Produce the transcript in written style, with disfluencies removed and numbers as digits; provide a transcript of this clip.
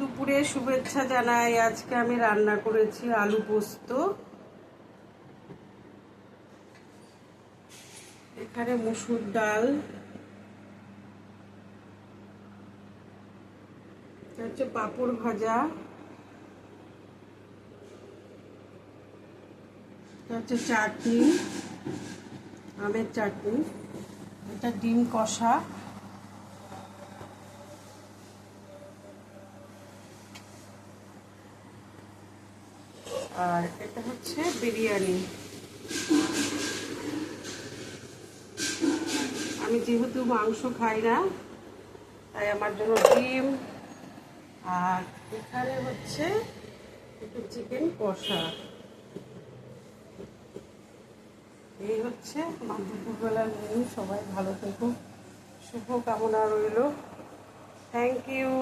দুপুরে শুভেচ্ছা জানাই। আজকে আমি রান্না করেছি আলু পোস্ত। এখানে মসুর ডাল, হচ্ছে পাঁপড় ভাজা, হচ্ছে চাটনি, আমের চাটনি, এটা ডিম কষা, আর এটা হচ্ছে বিরিয়ানি। আমি যেহেতু মাংস খাই না, তাই আমার জন্য ডিম, আর এখানে হচ্ছে একটু চিকেন কষা। এই হচ্ছে আমার দুপুরবেলার মেনু। সবাই ভালো থেকো, শুভ কামনা রইল। Thank you.